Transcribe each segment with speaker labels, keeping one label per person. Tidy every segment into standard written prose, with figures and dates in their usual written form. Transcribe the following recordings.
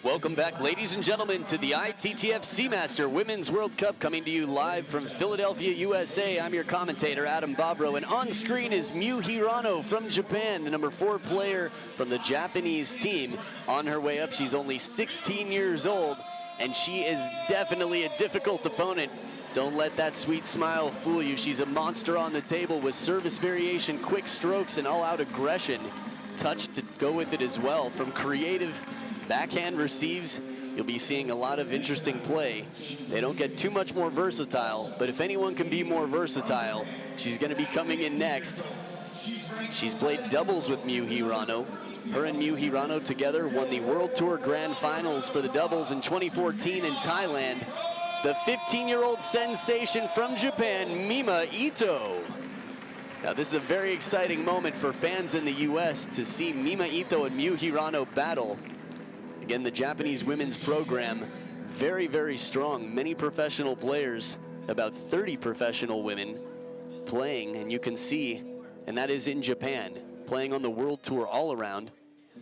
Speaker 1: Welcome back, ladies and gentlemen, to the ITTF Seamaster Women's World Cup, coming to you live from Philadelphia, USA. I'm your commentator, Adam Bobrow, and on screen is Miu Hirano from Japan, the number 4 player from the Japanese team. On her way up, she's only 16 years old, and she is definitely a difficult opponent. Don't let that sweet smile fool you. She's a monster on the table with service variation, quick strokes, and all-out aggression. Touch to go with it as well. From creative backhand receives, you'll be seeing a lot of interesting play. They don't get too much more versatile, but if anyone can be more versatile, she's going to be coming in next. She's played doubles with Miu Hirano. Her and Miu Hirano together won the World Tour Grand Finals for the doubles in 2014 in Thailand. The 15-year-old sensation from Japan, Mima Ito. Now, this is a very exciting moment for fans in the U.S. to see Mima Ito and Miu Hirano battle. Again, the Japanese women's program, very, very strong. Many professional players, about 30 professional women playing, and you can see, and that is in Japan, playing on the World Tour all around.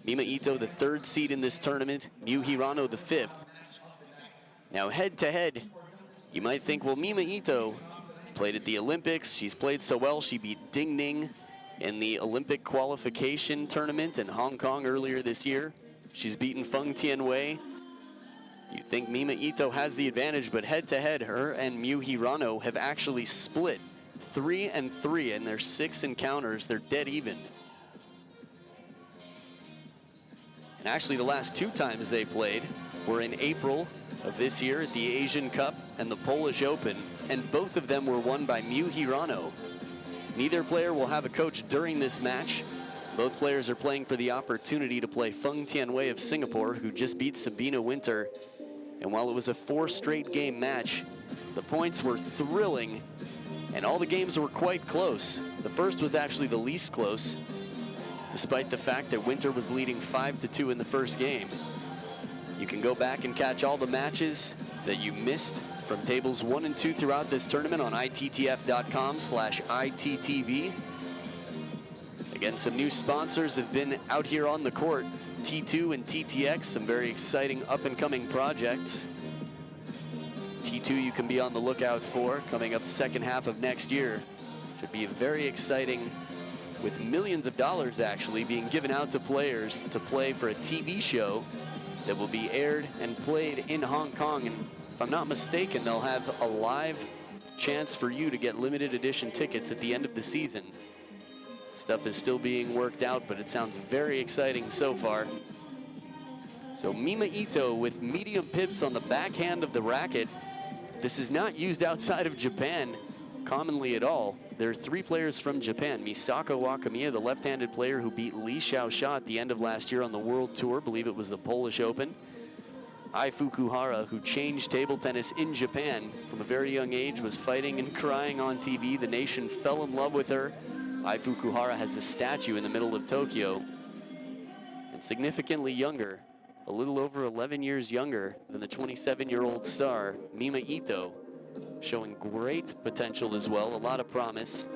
Speaker 1: Mima Ito, the 3rd seed in this tournament, Miu Hirano, the 5th. Now, head-to-head, you might think, well, Mima Ito played at the Olympics. She's played so well, she beat Ding Ning in the Olympic qualification tournament in Hong Kong earlier this year. She's beaten Feng Tianwei. You think Mima Ito has the advantage, but head-to-head, her and Miu Hirano have actually split 3-3 in their 6 encounters. They're dead even. And actually, the last 2 times they played were in April of this year at the Asian Cup and the Polish Open, and both of them were won by Miu Hirano. Neither player will have a coach during this match. Both players are playing for the opportunity to play Feng Tianwei of Singapore, who just beat Sabina Winter. And while it was a 4 straight game match, the points were thrilling, and all the games were quite close. The first was actually the least close, despite the fact that Winter was leading 5-2 in the first game. You can go back and catch all the matches that you missed from tables 1 and 2 throughout this tournament on ITTF.com/ITTV. Again, some new sponsors have been out here on the court. T2 and TTX, some very exciting up-and-coming projects. T2 you can be on the lookout for coming up second half of next year. Should be very exciting, with millions of dollars actually being given out to players to play for a TV show that will be aired and played in Hong Kong. And if I'm not mistaken, they'll have a live chance for you to get limited edition tickets at the end of the season. Stuff is still being worked out, but it sounds very exciting so far. So Mima Ito with medium pips on the backhand of the racket. This is not used outside of Japan commonly at all. There are 3 players from Japan. Misako Wakamiya, the left-handed player who beat Li Xiaosha at the end of last year on the World Tour, I believe it was the Polish Open. Ai Fukuhara, who changed table tennis in Japan from a very young age, was fighting and crying on TV. The nation fell in love with her. Ai Fukuhara has a statue in the middle of Tokyo. And significantly younger, a little over 11 years younger than the 27-year-old star, Mima Ito, showing great potential as well, a lot of promise.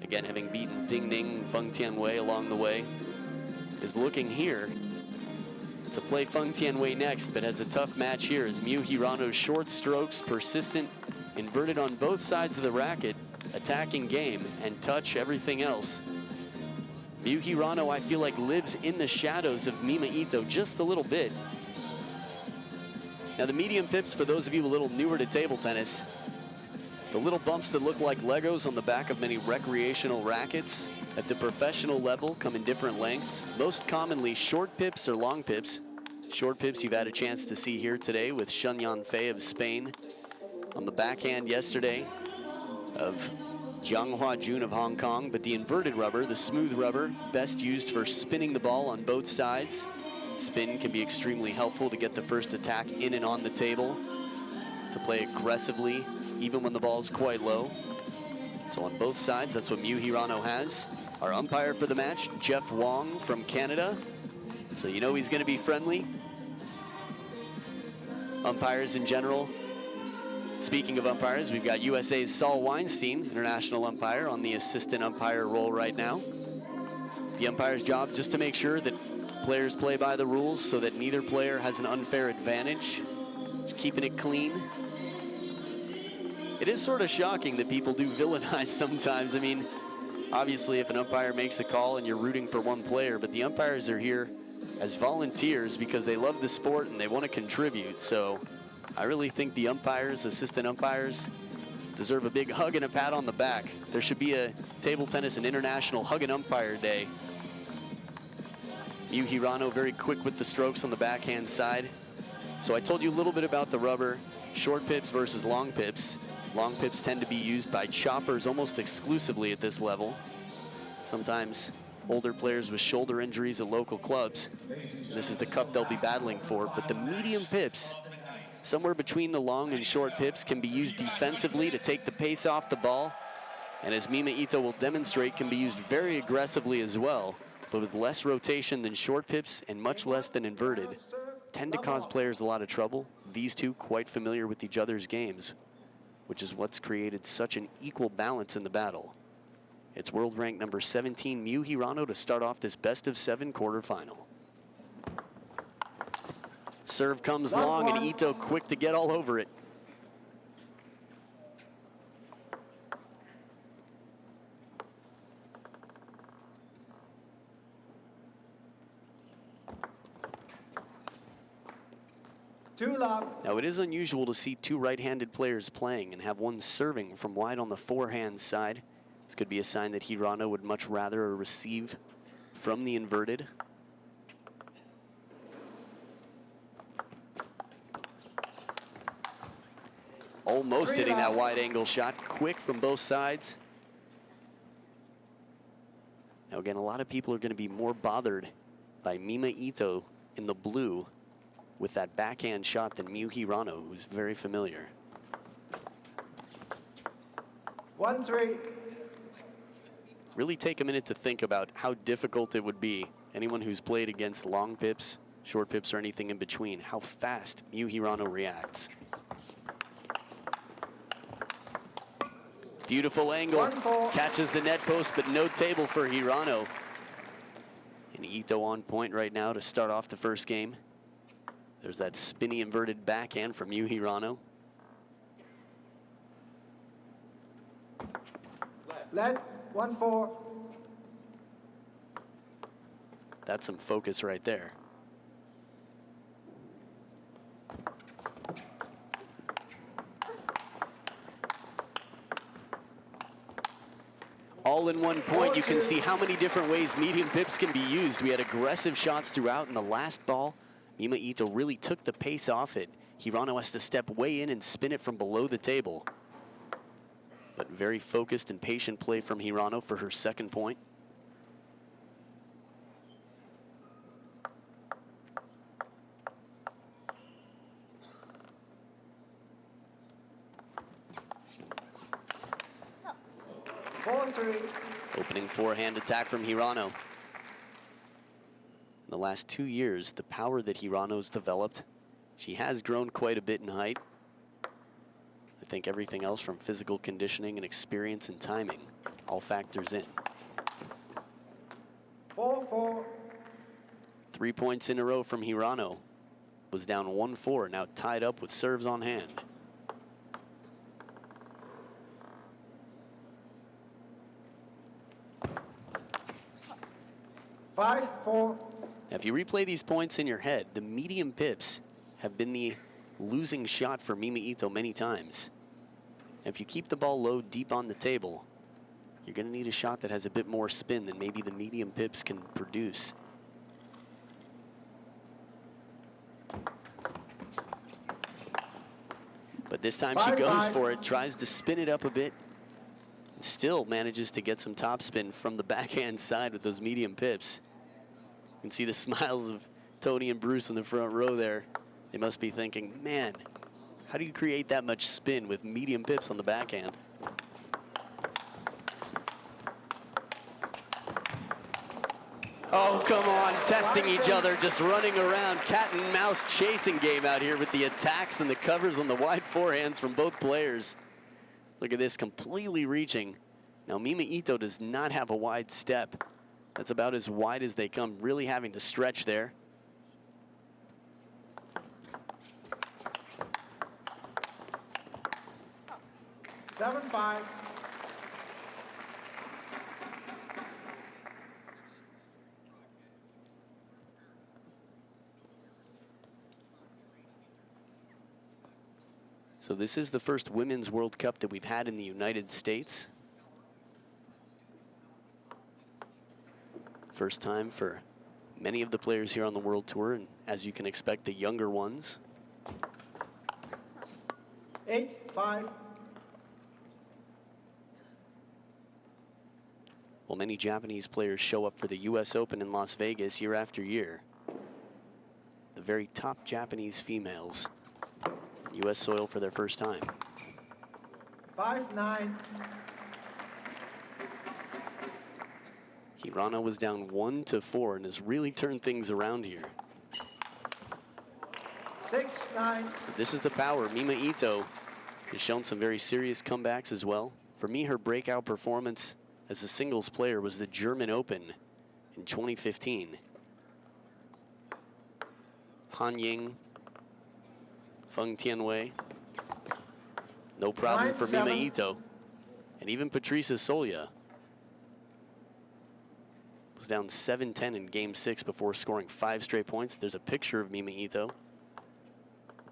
Speaker 1: Again, having beaten Ding Ning, Feng Tianwei along the way, is looking here to play Feng Tianwei next, but has a tough match here as Miu Hirano's short strokes, persistent, inverted on both sides of the racket, attacking game, and touch, everything else. Miu Hirano, I feel like, lives in the shadows of Mima Ito just a little bit. Now, the medium pips, for those of you a little newer to table tennis, the little bumps that look like Legos on the back of many recreational rackets at the professional level come in different lengths. Most commonly short pips or long pips. Short pips you've had a chance to see here today with Shunyan Fei of Spain on the backhand yesterday of Jianghua Jun of Hong Kong, but the inverted rubber, the smooth rubber, best used for spinning the ball on both sides. Spin can be extremely helpful to get the first attack in and on the table, to play aggressively, even when the ball's quite low. So on both sides, that's what Miu Hirano has. Our umpire for the match, Jeff Wong from Canada. So you know he's gonna be friendly. Umpires in general. Speaking of umpires, we've got USA's Saul Weinstein, international umpire, on the assistant umpire role right now. The umpire's job just to make sure that players play by the rules so that neither player has an unfair advantage. Just keeping it clean. It is sort of shocking that people do villainize sometimes. I mean, obviously if an umpire makes a call and you're rooting for one player, but the umpires are here as volunteers because they love the sport and they want to contribute. So I really think the umpires, assistant umpires, deserve a big hug and a pat on the back. There should be a table tennis and international hug and umpire day. Miu Hirano very quick with the strokes on the backhand side. So I told you a little bit about the rubber, short pips versus long pips. Long pips tend to be used by choppers almost exclusively at this level. Sometimes older players with shoulder injuries at local clubs. This is the cup they'll be battling for, but the medium pips, somewhere between the long and short pips, can be used defensively to take the pace off the ball. And as Mima Ito will demonstrate, can be used very aggressively as well, but with less rotation than short pips and much less than inverted. Tend to cause players a lot of trouble. These two quite familiar with each other's games, which is what's created such an equal balance in the battle. It's world rank number 17, Miu Hirano, to start off this best-of-7 quarterfinal. Serve comes long, and Ito quick to get all over it. Now, it is unusual to see two right-handed players playing and have one serving from wide on the forehand side. This could be a sign that Hirano would much rather receive from the inverted. Almost hitting that wide angle shot, quick from both sides. Now again, a lot of people are going to be more bothered by Mima Ito in the blue with that backhand shot than Miu Hirano, who's very familiar.
Speaker 2: 1-3.
Speaker 1: Really take a minute to think about how difficult it would be. Anyone who's played against long pips, short pips, or anything in between, how fast Miu Hirano reacts. Beautiful angle, catches the net post, but no table for Hirano. And Ito on point right now to start off the first game. There's that spinny inverted backhand from Miu Hirano.
Speaker 2: Let 1-4.
Speaker 1: That's some focus right there. All in one point, you can see how many different ways medium pips can be used. We had aggressive shots throughout in the last ball. Mima Ito really took the pace off it. Hirano has to step way in and spin it from below the table. But very focused and patient play from Hirano for her second point. Opening forehand attack from Hirano. In the last 2 years, the power that Hirano's developed, she has grown quite a bit in height. I think everything else from physical conditioning and experience and timing all factors in.
Speaker 2: 4-4.
Speaker 1: 3 points in a row from Hirano. Was down 1-4, now tied up with serves on hand.
Speaker 2: 5-4.
Speaker 1: Now, if you replay these points in your head, the medium pips have been the losing shot for Mima Ito many times. And if you keep the ball low deep on the table, you're going to need a shot that has a bit more spin than maybe the medium pips can produce. But this time she goes for it, tries to spin it up a bit, and still manages to get some topspin from the backhand side with those medium pips. You can see the smiles of Tony and Bruce in the front row there. They must be thinking, man, how do you create that much spin with medium pips on the backhand? Oh, come on, testing each other, just running around. Cat and mouse chasing game out here with the attacks and the covers on the wide forehands from both players. Look at this, completely reaching. Now, Mima Ito does not have a wide step. That's about as wide as they come, really having to stretch there.
Speaker 2: Seven, 5.
Speaker 1: So this is the first Women's World Cup that we've had in the United States. First time for many of the players here on the World Tour, and as you can expect, the younger ones.
Speaker 2: 8, 5.
Speaker 1: Well, many Japanese players show up for the US Open in Las Vegas year after year. The very top Japanese females, US soil for their first time.
Speaker 2: 5, 9.
Speaker 1: Hirano was down 1-4 and has really turned things around here.
Speaker 2: 6, 9.
Speaker 1: This is the power. Mima Ito has shown some very serious comebacks as well. For me, her breakout performance as a singles player was the German Open in 2015. Han Ying, Feng Tianwei, no problem
Speaker 2: 9,
Speaker 1: for
Speaker 2: 7.
Speaker 1: Mima Ito. And even Patrice Solia was down 7-10 in game 6 before scoring 5 straight points. There's a picture of Mima Ito.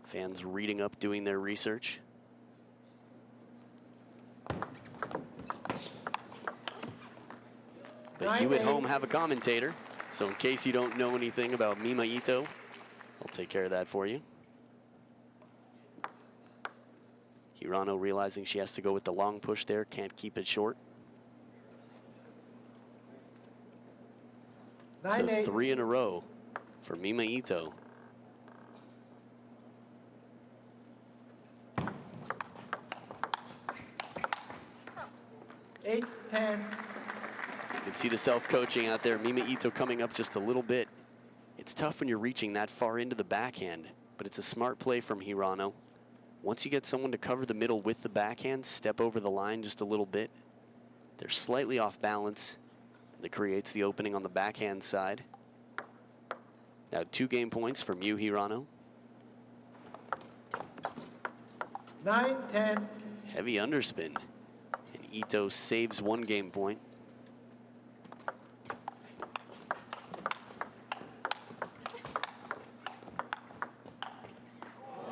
Speaker 1: Fans reading up, doing their research. But you at home have a commentator, so in case you don't know anything about Mima Ito, I'll take care of that for you. Hirano realizing she has to go with the long push there, can't keep it short.
Speaker 2: 9,
Speaker 1: So
Speaker 2: 8.
Speaker 1: 3 in a row for Mima Ito.
Speaker 2: Eight, 10.
Speaker 1: You can see the self-coaching out there. Mima Ito coming up just a little bit. It's tough when you're reaching that far into the backhand, but it's a smart play from Hirano. Once you get someone to cover the middle with the backhand, step over the line just a little bit. They're slightly off balance. That creates the opening on the backhand side. Now 2 game points for Miu Hirano.
Speaker 2: 9, 10.
Speaker 1: Heavy underspin. And Ito saves 1 game point.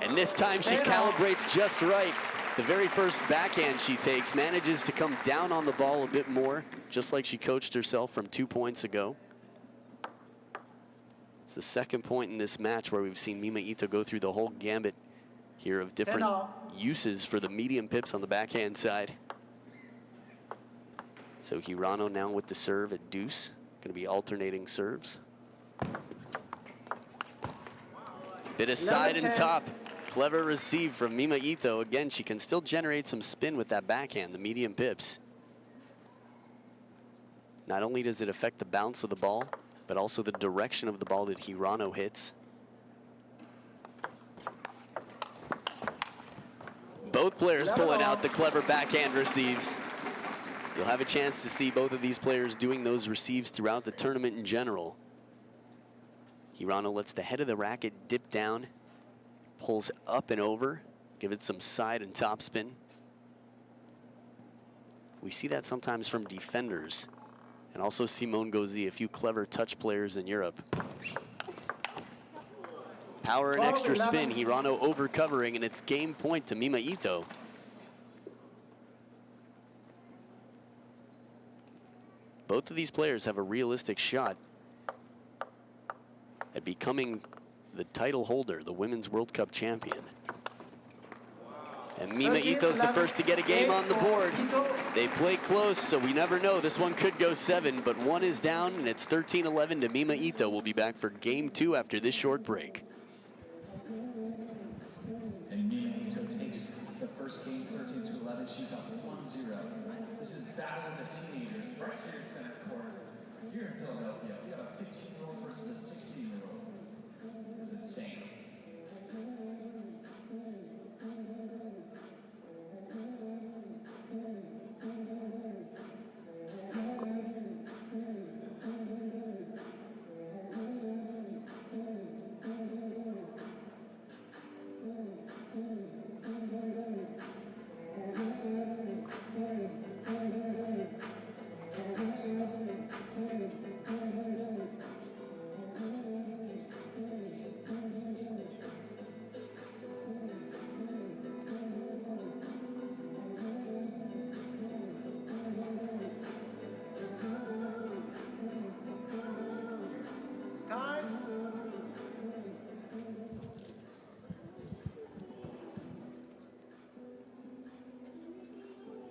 Speaker 1: And this time she calibrates just right. The very first backhand she takes manages to come down on the ball a bit more, just like she coached herself from 2 points ago. It's the second point in this match where we've seen Mima Ito go through the whole gambit here of different uses for the medium pips on the backhand side. So Hirano now with the serve at deuce, going to be alternating serves. Bit of side and top. Clever receive from Mima Ito. Again, she can still generate some spin with that backhand, the medium pips. Not only does it affect the bounce of the ball, but also the direction of the ball that Hirano hits. Both players pulling out the clever backhand receives. You'll have a chance to see both of these players doing those receives throughout the tournament in general. Hirano lets the head of the racket dip down, pulls up and over, give it some side and top spin. We see that sometimes from defenders, and also Simone Gauzy, a few clever touch players in Europe. Power and extra spin, Hirano over covering, and it's game point to Mima Ito. Both of these players have a realistic shot at becoming the title holder, the Women's World Cup champion. And Mima Ito's the first to get a game on the board. They play close, so we never know. This one could go 7, but 1 is down, and it's 13-11 to Mima Ito. We'll be back for game 2 after this short break.
Speaker 3: And Mima Ito takes the first game 13-11. She's up 1-0. This is Battle of the Teenagers right here at center court. Here in Philadelphia, we have a 15-year-old versus a 16-year-old. It's insane.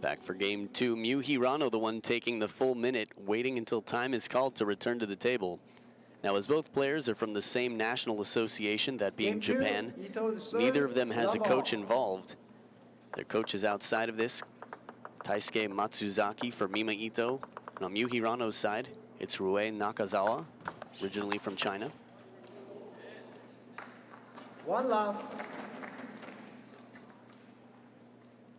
Speaker 1: Back for game two. Miu Hirano, the one taking the full minute, waiting until time is called to return to the table. Now, as both players are from the same national association, that being Japan, neither of them has a coach involved. Their coach is outside of this. Taisuke Matsuzaki for Mima Ito. And on Miu Hirano's side, it's Rue Nakazawa, originally from China.
Speaker 2: One love.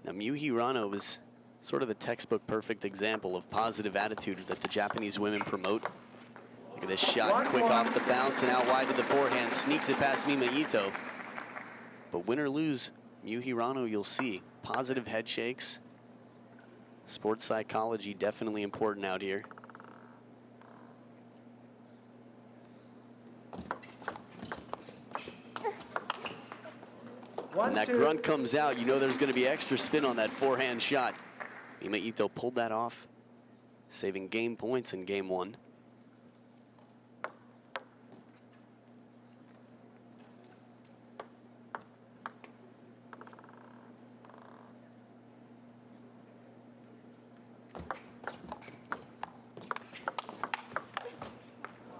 Speaker 1: Now, Miu Hirano is sort of the textbook perfect example of positive attitude that the Japanese women promote. Look at this shot, quick off the bounce and out wide to the forehand, sneaks it past Mima Ito. But win or lose, Miu Hirano, you'll see positive head shakes. Sports psychology definitely important out here. And that grunt comes out, you know there's going to be extra spin on that forehand shot. Mima Ito pulled that off, saving game points in game one.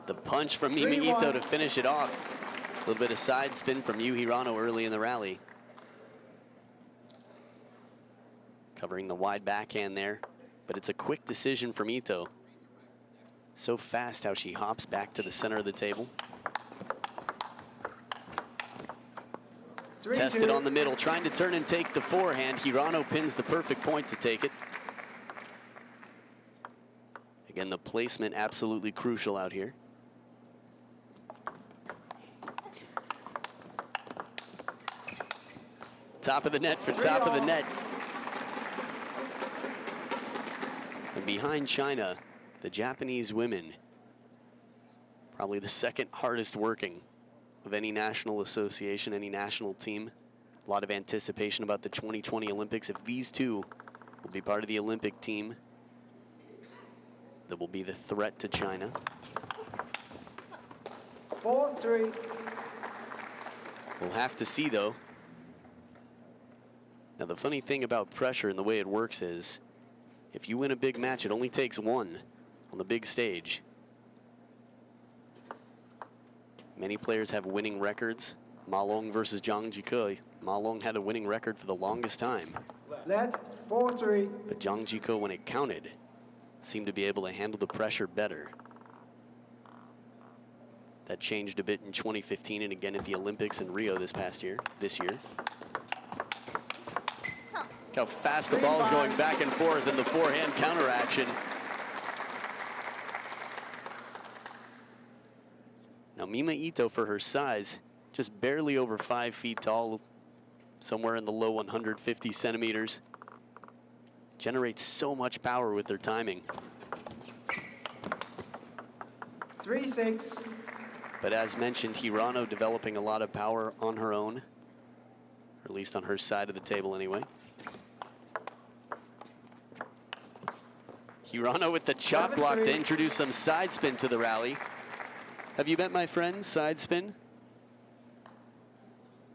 Speaker 1: The punch from Mima Ito to finish it off. A little bit of side spin from Miu Hirano early in the rally. Covering the wide backhand there, but it's a quick decision from Ito. So fast how she hops back to the center of the table. Tested on the middle, trying to turn and take the forehand. Hirano pins the perfect point to take it. Again, the placement absolutely crucial out here. Top of the net for top of the net. And behind China, the Japanese women, probably the second hardest working of any national association, any national team. A lot of anticipation about the 2020 Olympics. If these two will be part of the Olympic team, that will be the threat to China.
Speaker 2: 4-3.
Speaker 1: We'll have to see, though. Now, the funny thing about pressure and the way it works is, if you win a big match, it only takes one on the big stage. Many players have winning records. Ma Long versus Zhang Jike. Ma Long had a winning record for the longest time.
Speaker 2: Let 4-3.
Speaker 1: But Zhang Jike, when it counted, seemed to be able to handle the pressure better. That changed a bit in 2015 and again at the Olympics in Rio this year. Look how fast the ball is going back and forth in the forehand counter action. Now Mima Ito, for her size, just barely over 5 feet tall, somewhere in the low 150 centimeters. Generates so much power with their timing.
Speaker 2: 3-6.
Speaker 1: But as mentioned, Hirano developing a lot of power on her own, or at least on her side of the table anyway. Hirano with the chop block to introduce some side spin to the rally. Have you met my friend, side spin?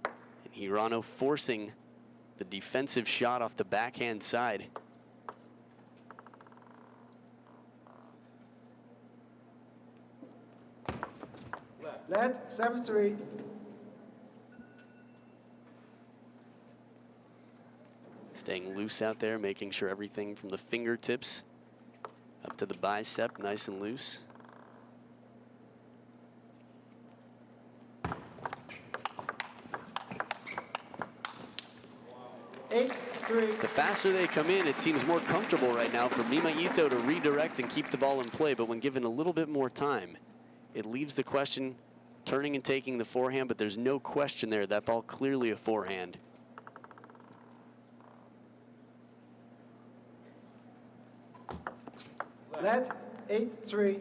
Speaker 1: And Hirano forcing the defensive shot off the backhand side.
Speaker 2: Let 7-3.
Speaker 1: Staying loose out there, making sure everything from the fingertips up to the bicep, nice and loose. The faster they come in, it seems more comfortable right now for Mima Ito to redirect and keep the ball in play, but when given a little bit more time, it leaves the question turning and taking the forehand, but there's no question there, that ball clearly a forehand.
Speaker 2: Let 8-3.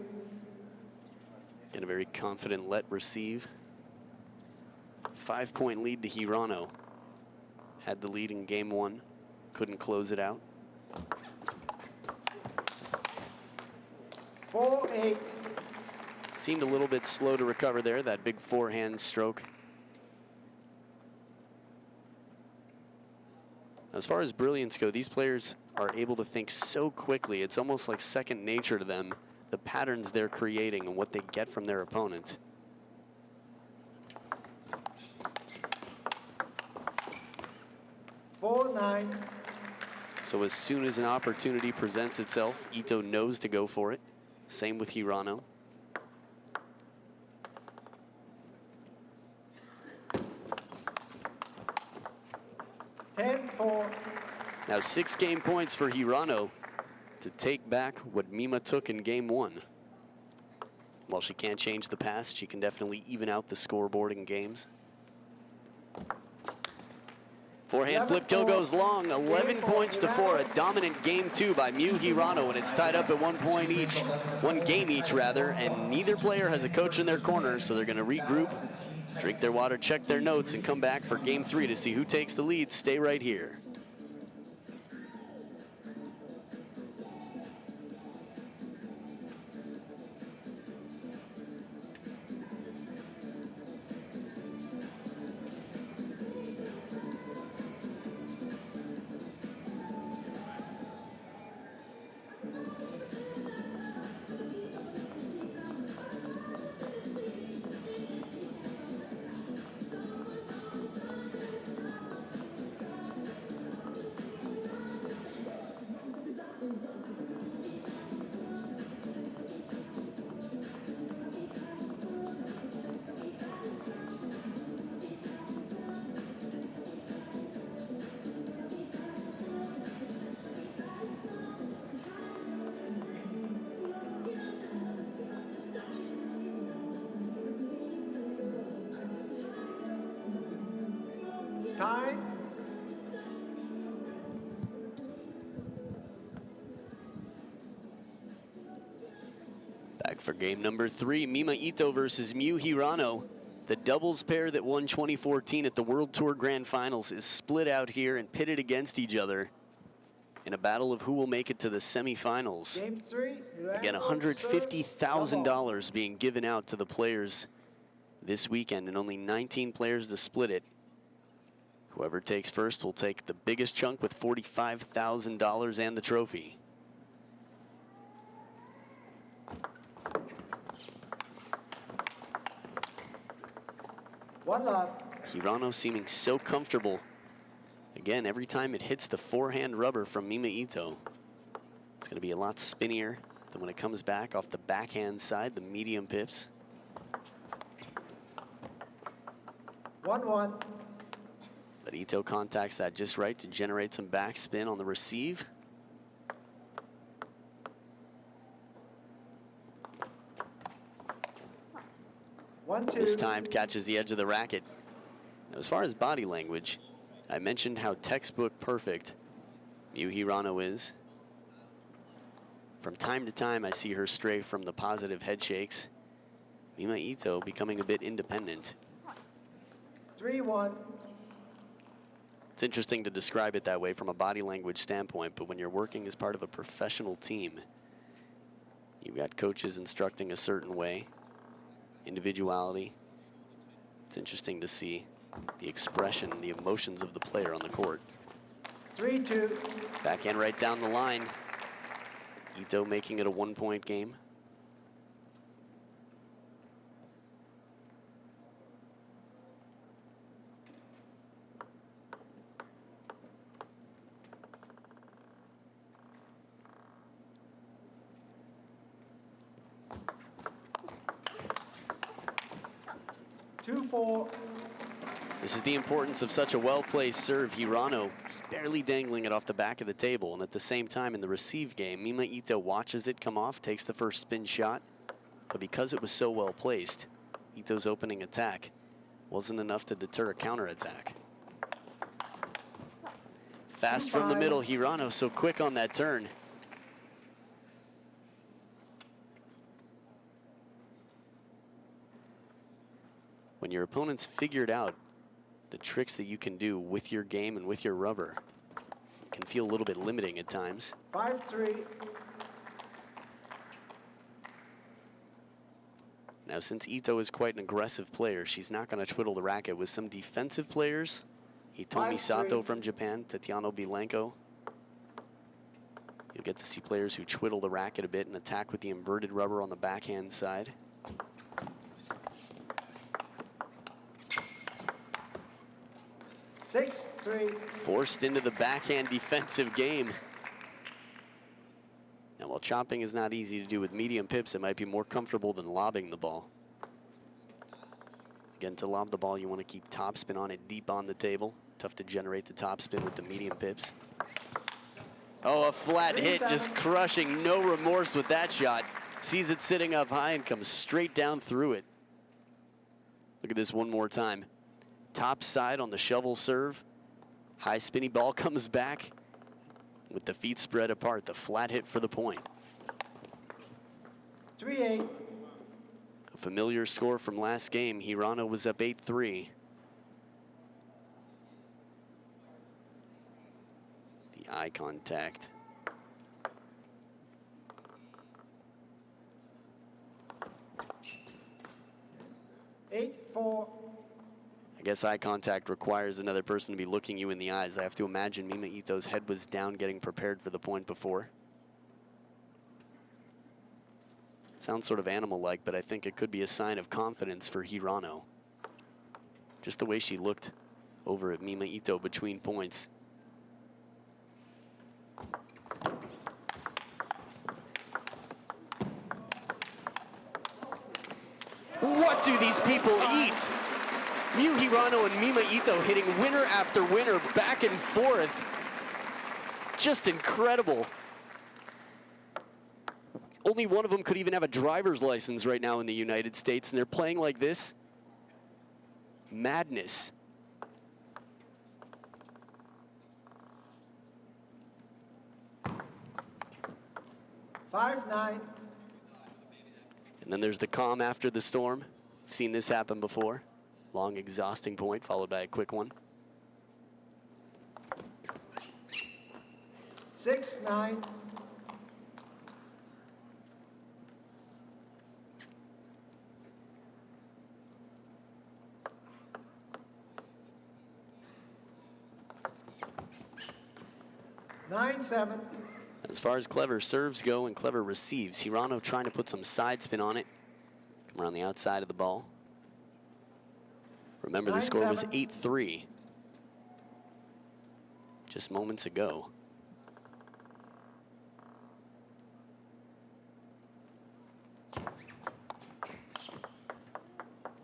Speaker 1: And a very confident let receive. 5-point lead to Hirano. Had the lead in game one, couldn't close it out.
Speaker 2: 4-8.
Speaker 1: Seemed a little bit slow to recover there, that big forehand stroke. As far as brilliance go, these players are able to think so quickly. It's almost like second nature to them, the patterns they're creating and what they get from their opponent. So as soon as an opportunity presents itself, Ito knows to go for it. Same with Hirano. Now 6 game points for Hirano to take back what Mima took in game 1. While she can't change the past, she can definitely even out the scoreboard in games. Forehand flip kill goes long, 11 points to 4. A dominant game 2 by Miu Hirano, and it's tied up at 1 point each, 1 game each rather, and neither player has a coach in their corner, so they're going to regroup, drink their water, check their notes, and come back for game 3 to see who takes the lead. Stay right here.
Speaker 2: Time.
Speaker 1: Back for game number 3, Mima Ito versus Miu Hirano. The doubles pair that won 2014 at the World Tour Grand Finals is split out here and pitted against each other in a battle of who will make it to the semifinals.
Speaker 2: Game 3.
Speaker 1: Again, $150,000 being given out to the players this weekend, and only 19 players to split it. Whoever takes first will take the biggest chunk with $45,000 and the trophy.
Speaker 2: One love.
Speaker 1: Hirano seeming so comfortable. Again, every time it hits the forehand rubber from Mima Ito, it's going to be a lot spinnier than when it comes back off the backhand side, the medium pips.
Speaker 2: 1-1.
Speaker 1: But Ito contacts that just right to generate some backspin on the receive. This time catches the edge of the racket. Now, as far as body language, I mentioned how textbook perfect Miu Hirano is. From time to time, I see her stray from the positive head shakes. Mima Ito becoming a bit independent.
Speaker 2: 3-1.
Speaker 1: It's interesting to describe it that way from a body language standpoint, but when you're working as part of a professional team, you've got coaches instructing a certain way, individuality. It's interesting to see the expression, the emotions of the player on the court.
Speaker 2: 3-2.
Speaker 1: Backhand right down the line. Ito making it a 1 point game. This is the importance of such a well-placed serve. Hirano just barely dangling it off the back of the table, and at the same time in the receive game, Mima Ito watches it come off, takes the first spin shot, but because it was so well placed, Ito's opening attack wasn't enough to deter a counterattack. Fast from the middle, Hirano so quick on that turn. When your opponent's figured out the tricks that you can do with your game and with your rubber, it can feel a little bit limiting at times.
Speaker 2: 5-3.
Speaker 1: Now, since Ito is quite an aggressive player, she's not going to twiddle the racket. With some defensive players, Ito Mima from Japan, Tatiana Bilenko, get to see players who twiddle the racket a bit and attack with the inverted rubber on the backhand side.
Speaker 2: Six, three.
Speaker 1: Forced into the backhand defensive game. Now, while chopping is not easy to do with medium pips, it might be more comfortable than lobbing the ball. Again, to lob the ball, you want to keep topspin on it deep on the table. Tough to generate the topspin with the medium pips. Oh, a flat hit, just crushing, no remorse with that shot. Sees it sitting up high and comes straight down through it. Look at this one more time. Top side on the shovel serve. High spinny ball comes back with the feet spread apart. The flat hit for the point.
Speaker 2: 3-8.
Speaker 1: A familiar score from last game. Hirano was up 8-3. The eye contact.
Speaker 2: Eight, 4.
Speaker 1: I guess eye contact requires another person to be looking you in the eyes. I have to imagine Mima Ito's head was down getting prepared for the point before. Sounds sort of animal-like, but I think it could be a sign of confidence for Hirano. Just the way she looked over at Mima Ito between points. What do these people eat? Miu Hirano and Mima Ito hitting winner after winner back and forth. Just incredible. Only one of them could even have a driver's license right now in the United States, and they're playing like this. Madness.
Speaker 2: Five, 9.
Speaker 1: And then there's the calm after the storm. We've seen this happen before. Long, exhausting point followed by a quick one.
Speaker 2: 6, 9. Nine, 7.
Speaker 1: As far as clever serves go and clever receives, Hirano trying to put some side spin on it. Come around the outside of the ball. Remember, the score was 8-3 just moments ago.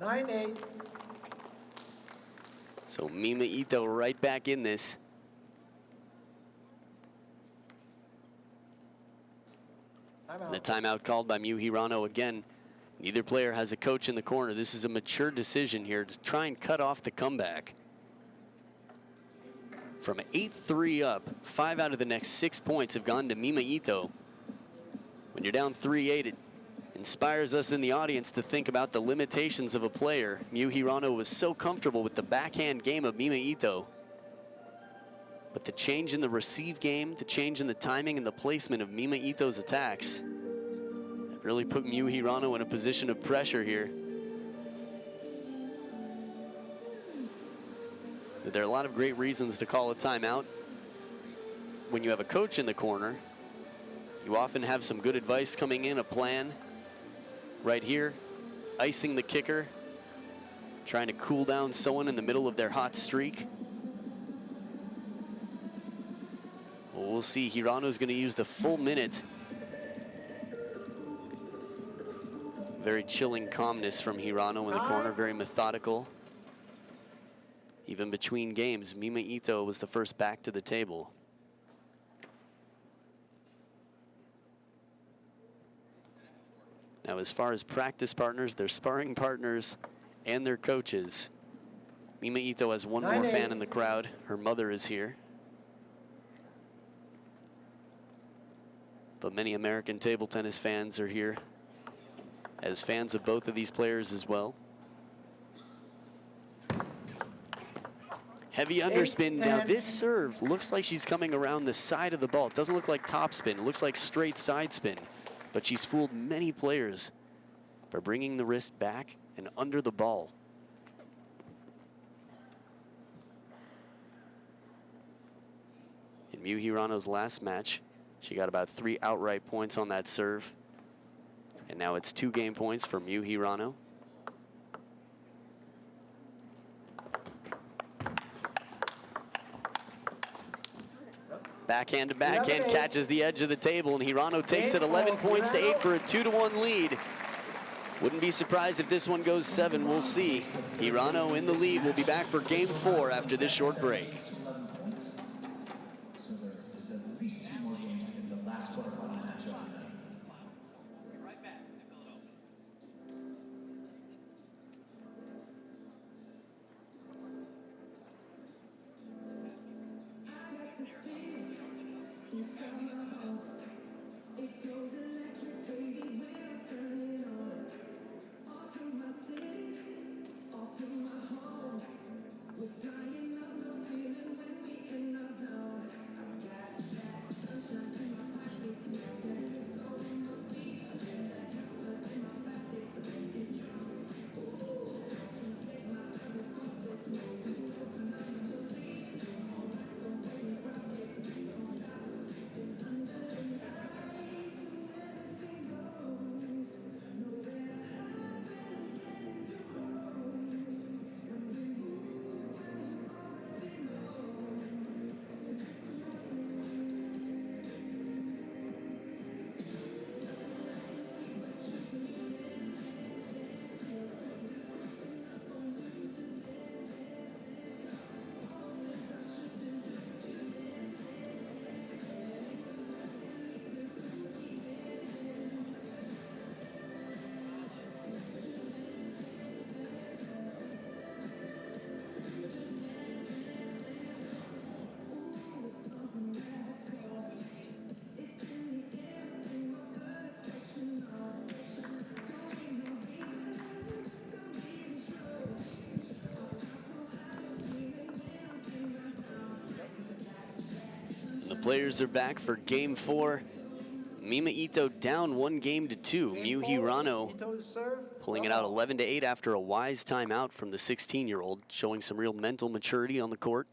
Speaker 2: Nine, 8.
Speaker 1: So Mima Ito right back in this. And the timeout called by Miu Hirano again. Neither player has a coach in the corner. This is a mature decision here to try and cut off the comeback. From 8-3 up, 5 out of the next 6 points have gone to Mima Ito. When you're down 3-8, it inspires us in the audience to think about the limitations of a player. Miu Hirano was so comfortable with the backhand game of Mima Ito. But the change in the receive game, the change in the timing and the placement of Mima Ito's attacks really put Miu Hirano in a position of pressure here. There are a lot of great reasons to call a timeout. When you have a coach in the corner, you often have some good advice coming in, a plan. Right here, icing the kicker, trying to cool down someone in the middle of their hot streak. Well, we'll see. Hirano's going to use the full minute. Very chilling calmness from Hirano in the corner, very methodical. Even between games, Mima Ito was the first back to the table. Now, as far as practice partners, their sparring partners, and their coaches, Mima Ito has one more fan in the crowd. Her mother is here. But many American table tennis fans are here as fans of both of these players as well. Heavy underspin. Now this serve looks like she's coming around the side of the ball. It doesn't look like topspin. It looks like straight side spin. But she's fooled many players by bringing the wrist back and under the ball. In Miu Hirano's last match, She got about 3 outright points on that serve. And now it's 2 game points for Miu Hirano. Backhand to backhand, catches the edge of the table, and Hirano takes it 11 points to 8 for a 2-1 lead. Wouldn't be surprised if this one goes 7. We'll see. Hirano in the lead. We'll be back for game 4 after this short break.
Speaker 3: So there is at least 2 more games in the last quarterfinal match of the night.
Speaker 1: Players are back for game 4. Mima Ito down 1 game to 2. Miu Hirano pulling it out 11 to 8 after a wise timeout from the 16-year-old, showing some real mental maturity on the court.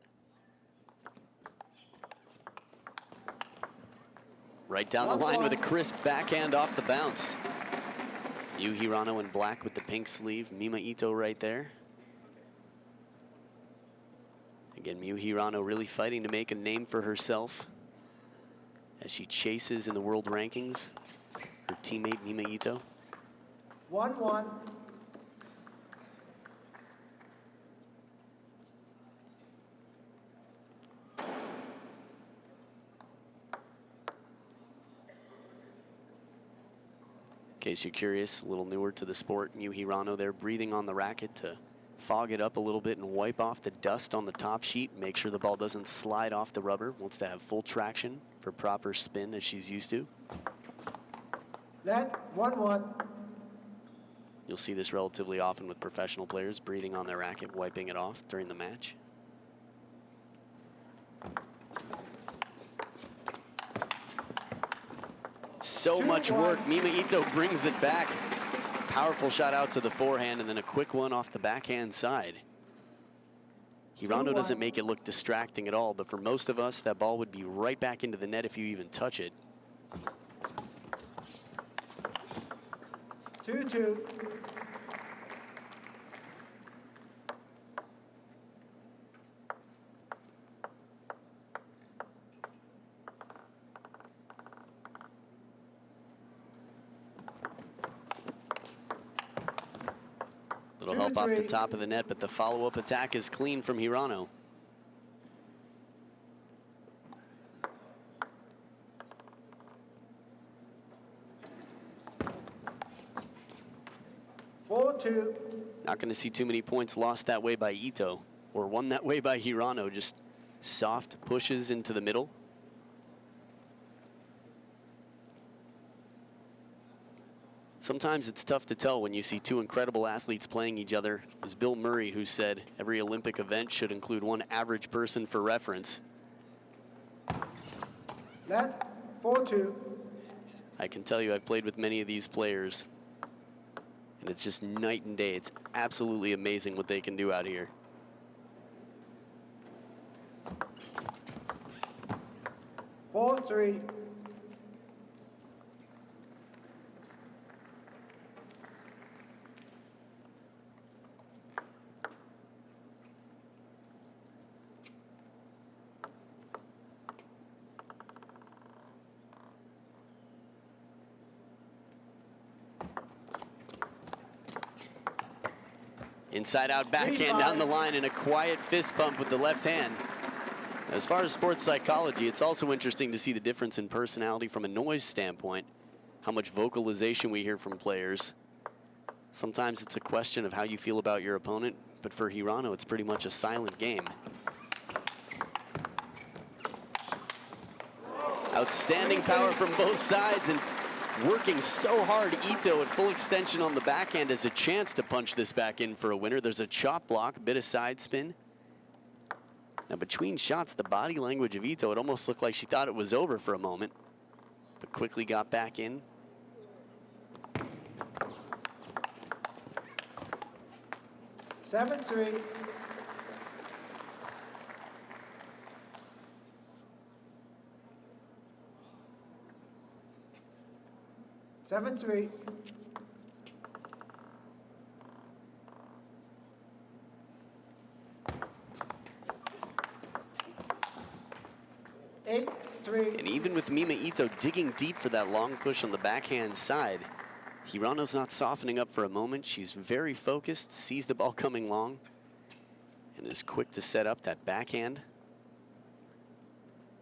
Speaker 1: Right down the line with a crisp backhand off the bounce. Miu Hirano in black with the pink sleeve. Mima Ito right there. Again, Miu Hirano really fighting to make a name for herself as she chases in the world rankings her teammate Mima Ito.
Speaker 2: 1-1.
Speaker 1: In case you're curious, a little newer to the sport, Miu Hirano there breathing on the racket to fog it up a little bit and wipe off the dust on the top sheet, make sure the ball doesn't slide off the rubber. Wants to have full traction for proper spin as she's used to.
Speaker 2: Net 1-1.
Speaker 1: You'll see this relatively often with professional players, breathing on their racket, wiping it off during the match. So much work. Mima Ito brings it back. Powerful shot out to the forehand and then a quick one off the backhand side. Hirano doesn't make it look distracting at all, but for most of us, that ball would be right back into the net if you even touch it.
Speaker 2: 2-2.
Speaker 1: Little help off the top of the net, but the follow-up attack is clean from Hirano. Not going to see too many points lost that way by Ito, or won that way by Hirano. Just soft pushes into the middle. Sometimes it's tough to tell when you see 2 incredible athletes playing each other. It was Bill Murray who said every Olympic event should include 1 average person for reference.
Speaker 2: Net 4-2.
Speaker 1: I can tell you I've played with many of these players, and it's just night and day. It's absolutely amazing what they can do out here.
Speaker 2: 4-3.
Speaker 1: Inside out backhand down the line and a quiet fist pump with the left hand. As far as sports psychology, it's also interesting to see the difference in personality from a noise standpoint, how much vocalization we hear from players. Sometimes it's a question of how you feel about your opponent, but for Hirano, it's pretty much a silent game. Outstanding power from both sides, and working so hard. Ito at full extension on the backhand has a chance to punch this back in for a winner. There's a chop block, a bit of side spin. Now between shots, the body language of Ito, it almost looked like she thought it was over for a moment, but quickly got back in.
Speaker 2: Seven, 3. Seven, 3. 8, 3.
Speaker 1: And even with Mima Ito digging deep for that long push on the backhand side, Hirano's not softening up for a moment. She's very focused, sees the ball coming long, and is quick to set up that backhand.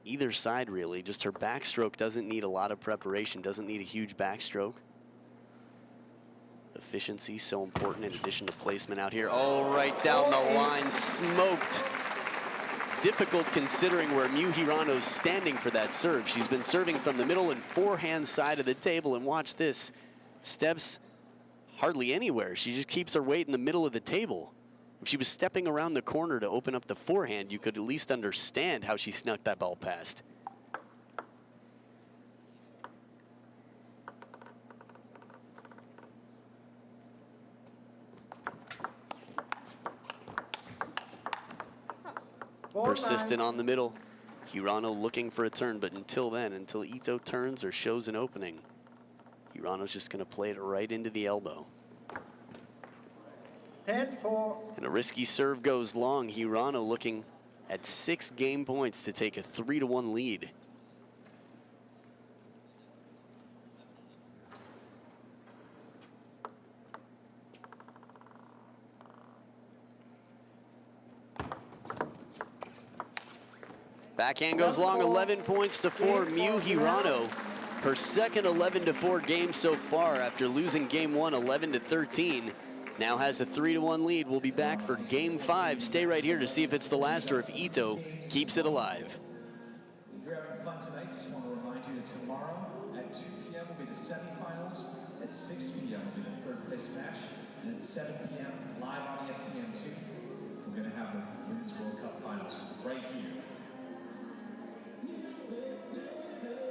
Speaker 1: Either side, really. Just her backstroke doesn't need a lot of preparation, doesn't need a huge backstroke. Efficiency so important in addition to placement out here. Oh, right down the line, smoked. Difficult considering where Miu Hirano's standing for that serve. She's been serving from the middle and forehand side of the table, and watch this. Steps hardly anywhere. She just keeps her weight in the middle of the table. If she was stepping around the corner to open up the forehand, you could at least understand how she snuck that ball past. Persistent on the middle. Hirano looking for a turn, but until then, until Ito turns or shows an opening, Hirano's just going to play it right into the elbow.
Speaker 2: 10-4.
Speaker 1: And a risky serve goes long. Hirano looking at 6 game points to take a 3-1 lead. Backhand goes long, 11 points to 4. Miu Hirano, her second 11-4 game so far after losing game 1 11-13. Now has a 3-1 lead. We'll be back for game 5. Stay right here to see if it's the last or if Ito keeps it alive.
Speaker 3: If you're having fun tonight, just want to remind you that tomorrow at 2 p.m. will be the semifinals. At 6 p.m. will be the third place match. And at 7 p.m. live on ESPN2, we're going to have the Women's World Cup Finals right here.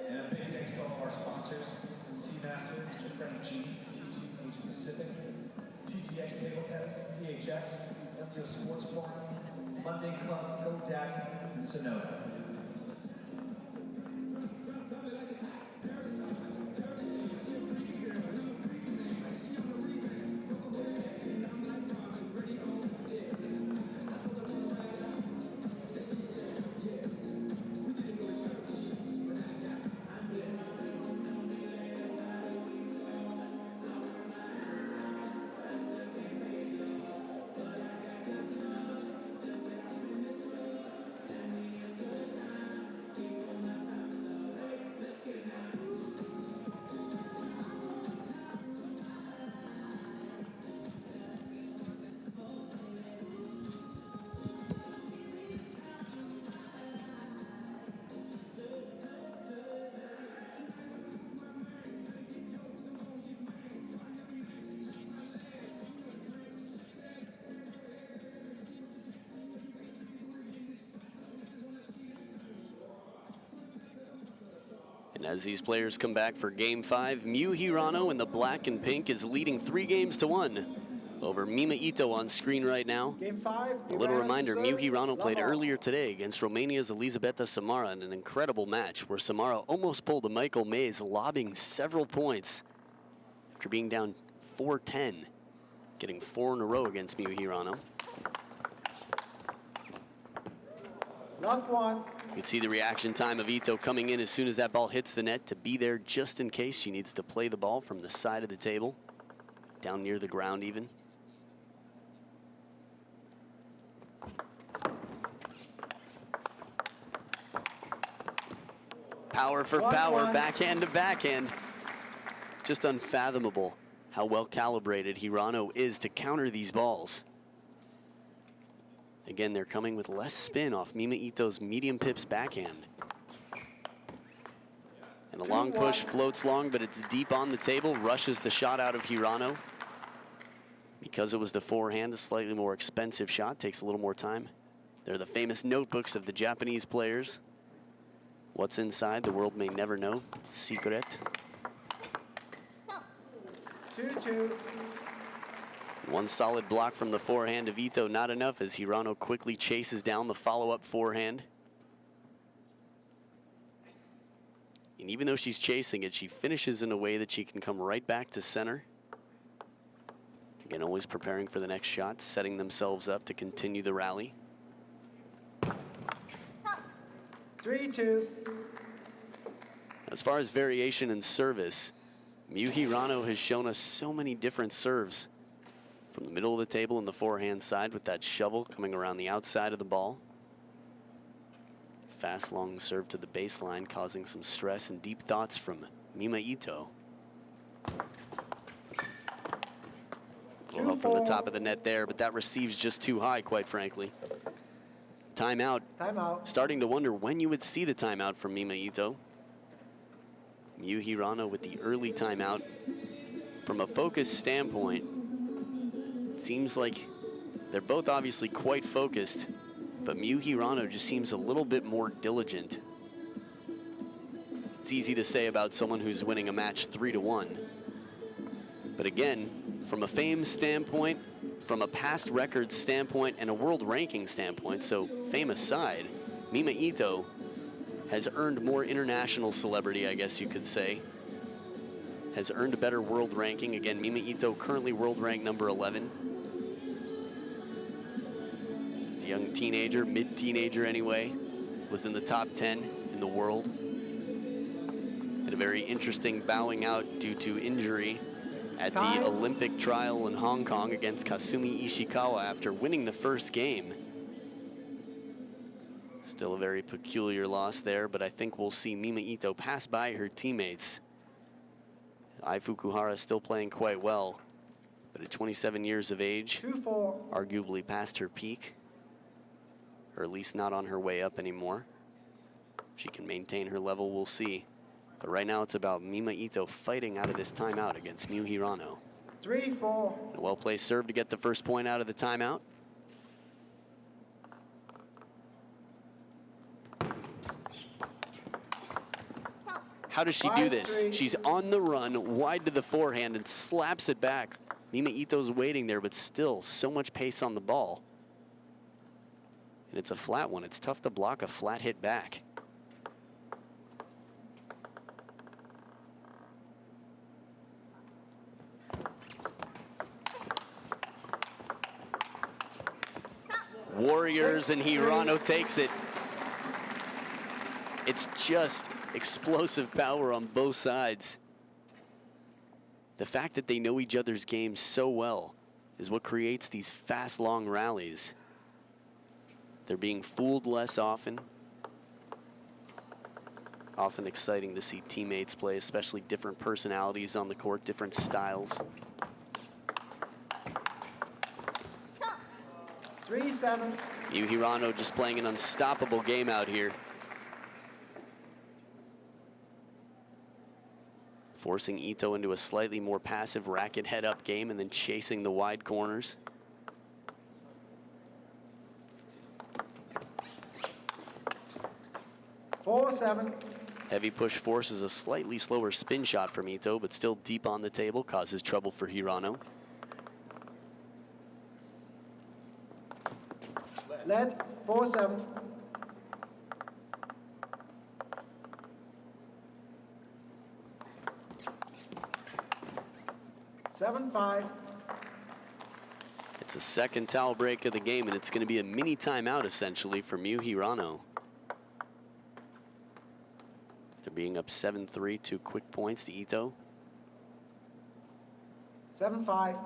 Speaker 3: And a big thanks to all of our sponsors, Seamaster, Mr. Frank G, T2 Asia Pacific, TTX Table Tennis, THS, WS Sports Forum, Monday Club, GoDaddy, and Sonota.
Speaker 1: And as these players come back for game 5, Miu Hirano in the black and pink is leading 3-1 over Mima Ito on screen right now.
Speaker 2: Game 5.
Speaker 1: A little reminder, Miu Hirano played earlier today against Romania's Elisabeta Samara in an incredible match where Samara almost pulled a Michael Mays, lobbing several points after being down 4-10, getting 4 in a row against Miu Hirano.
Speaker 2: Left 1.
Speaker 1: You can see the reaction time of Ito coming in as soon as that ball hits the net to be there just in case she needs to play the ball from the side of the table, down near the ground even. Power for power, backhand to backhand. Just unfathomable how well calibrated Hirano is to counter these balls. Again, they're coming with less spin off Mima Ito's medium pips backhand. And a long push floats long, but it's deep on the table, rushes the shot out of Hirano. Because it was the forehand, a slightly more expensive shot, takes a little more time. They're the famous notebooks of the Japanese players. What's inside, the world may never know. Secret.
Speaker 2: 2-2.
Speaker 1: One solid block from the forehand of Ito, not enough as Hirano quickly chases down the follow-up forehand. And even though she's chasing it, she finishes in a way that she can come right back to center. Again, always preparing for the next shot, setting themselves up to continue the rally.
Speaker 2: 3-2.
Speaker 1: As far as variation in service, Miu Hirano has shown us so many different serves. From the middle of the table in the forehand side with that shovel coming around the outside of the ball. Fast, long serve to the baseline, causing some stress and deep thoughts from Mima Ito. Well, from the top of the net there, but that receives just too high, quite frankly. Timeout.
Speaker 2: Timeout.
Speaker 1: Starting to wonder when you would see the timeout from Mima Ito. Miu Hirano with the early timeout. From a focus standpoint, it seems like they're both obviously quite focused, but Miu Hirano just seems a little bit more diligent. It's easy to say about someone who's winning a match 3-1. But again, from a fame standpoint, from a past record standpoint, and a world ranking standpoint, so fame aside, Mima Ito has earned more international celebrity, I guess you could say. Has earned a better world ranking. Again, Mima Ito currently world ranked number 11. As a young teenager, mid-teenager anyway, was in the top 10 in the world. Had a very interesting bowing out due to injury at the Olympic trial in Hong Kong against Kasumi Ishikawa after winning the first game. Still a very peculiar loss there, but I think we'll see Mima Ito pass by her teammates. Ai Fukuhara still playing quite well, but at 27 years of age,
Speaker 2: 2-4.
Speaker 1: arguably past her peak, or at least not on her way up anymore. If she can maintain her level, we'll see. But right now it's about Mima Ito fighting out of this timeout against Miu Hirano.
Speaker 2: 3-4.
Speaker 1: A well-placed serve to get the first point out of the timeout. How does she do this?
Speaker 2: 5-3.
Speaker 1: She's on the run, wide to the forehand, and slaps it back. Mima Ito's waiting there, but still so much pace on the ball. And it's a flat one. It's tough to block a flat hit back. Warriors, and Hirano takes it. It's just explosive power on both sides. The fact that they know each other's games so well is what creates these fast, long rallies. They're being fooled less often. Often exciting to see teammates play, especially different personalities on the court, different styles.
Speaker 2: 3-7.
Speaker 1: Miu Hirano just playing an unstoppable game out here. Forcing Ito into a slightly more passive racket head-up game and then chasing the wide corners.
Speaker 2: Four, 7.
Speaker 1: Heavy push forces a slightly slower spin shot from Ito, but still deep on the table, causes trouble for Hirano.
Speaker 2: Led. 4-7. Seven, 5.
Speaker 1: It's a second towel break of the game, and it's going to be a mini timeout, essentially, for Miu Hirano. They're being up 7-3, 2 quick points to Ito.
Speaker 2: 7-5.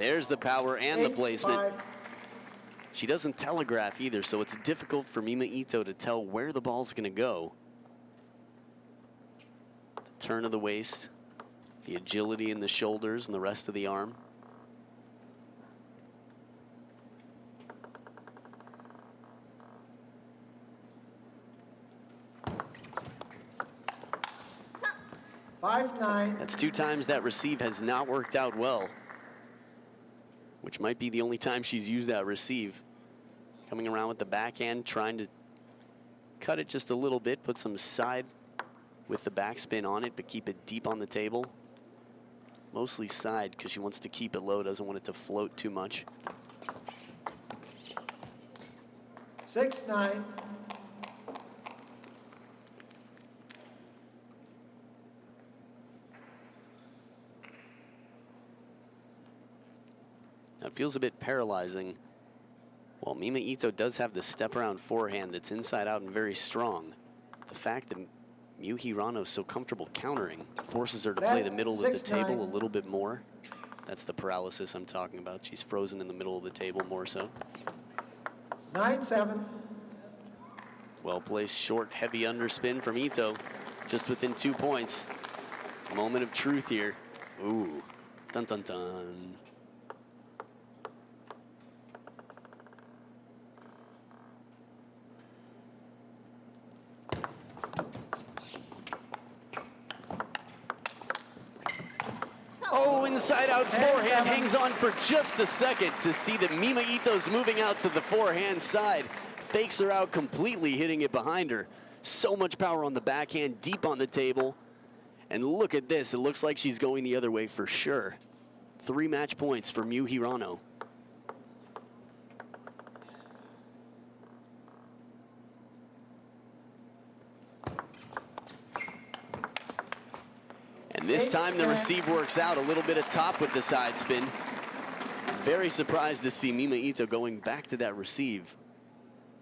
Speaker 1: There's the power and the placement.
Speaker 2: 8-5.
Speaker 1: She doesn't telegraph either, so it's difficult for Mima Ito to tell where the ball's going to go. The turn of the waist, the agility in the shoulders and the rest of the arm.
Speaker 2: Five, 9.
Speaker 1: That's 2 times that receive has not worked out well, which might be the only time she's used that receive. Coming around with the backhand, trying to cut it just a little bit, put some side with the backspin on it, but keep it deep on the table. Mostly side because she wants to keep it low, doesn't want it to float too much.
Speaker 2: 6, 9.
Speaker 1: Now it feels a bit paralyzing. Well, Mima Ito does have the step around forehand that's inside out and very strong. The fact that Miu Hirano is so comfortable countering forces her to play the middle of the table a little bit more. That's the paralysis I'm talking about. She's frozen in the middle of the table more so.
Speaker 2: 9, 7.
Speaker 1: Well-placed short, heavy underspin from Ito, just within 2 points. Moment of truth here. Ooh, dun dun dun. Oh, inside out forehand, hangs on for just a second to see that Mima Ito's moving out to the forehand side. Fakes her out completely, hitting it behind her. So much power on the backhand, deep on the table. And look at this, it looks like she's going the other way for sure. 3 match points for Miu Hirano. And this time the receive works out, a little bit of top with the side spin. Very surprised to see Mima Ito going back to that receive.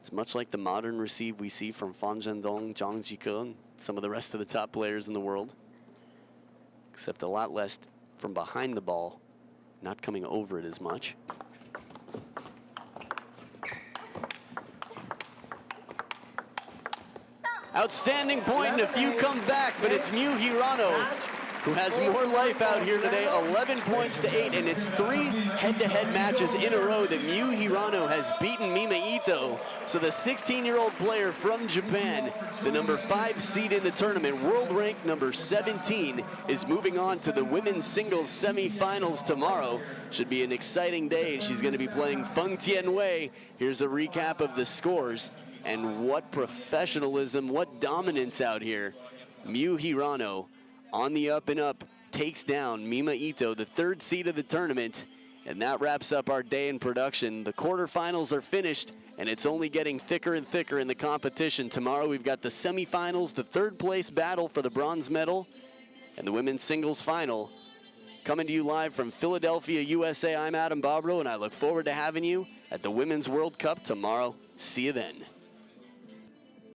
Speaker 1: It's much like the modern receive we see from Fan Zhendong, Zhang Jike, and some of the rest of the top players in the world. Except a lot less from behind the ball, not coming over it as much. Outstanding point and a few come back, but it's Miu Hirano who has more life out here today. 11 points to 8, and it's 3 head-to-head matches in a row that Miu Hirano has beaten Mima Ito. So the 16-year-old player from Japan, the number 5 seed in the tournament, world rank number 17, is moving on to the women's singles semifinals tomorrow. Should be an exciting day, and she's going to be playing Feng Tianwei. Here's a recap of the scores. And what professionalism, what dominance out here. Miu Hirano on the up and up takes down Mima Ito, the 3rd seed of the tournament. And that wraps up our day in production. The quarterfinals are finished, and it's only getting thicker and thicker in the competition. Tomorrow we've got the semifinals, the 3rd place battle for the bronze medal, and the women's singles final. Coming to you live from Philadelphia, USA, I'm Adam Bobrow, and I look forward to having you at the Women's World Cup tomorrow. See you then.